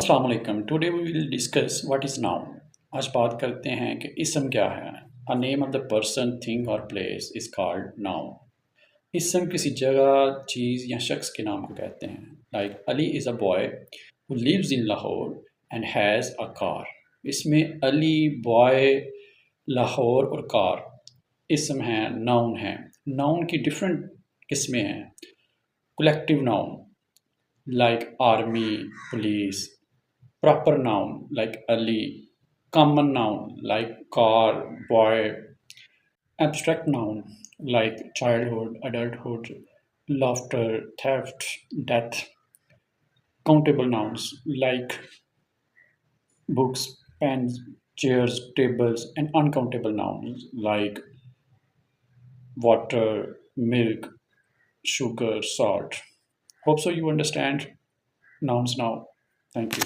अस्सलाम वालेकुम। Today we will discuss what is noun. आज बात करते हैं कि इसम क्या है। A name of the person, thing और प्लेस इज़ कॉल्ड नाउन। इसम किसी जगह, चीज़ या शख्स के नाम को कहते हैं। Like Ali is a boy who lives in Lahore and has a car. इसमें अली, बॉय, लाहौर और कार इसम हैं, नाउन हैं। नाउन की डिफरेंट किस्में हैं। Collective noun like army, police; proper noun like Ali; common noun like car, boy; abstract noun like childhood, adulthood, laughter, theft, death; countable nouns like books, pens, chairs, tables; and uncountable nouns like water, milk, sugar, salt. Hope so you understand nouns now. Thank you.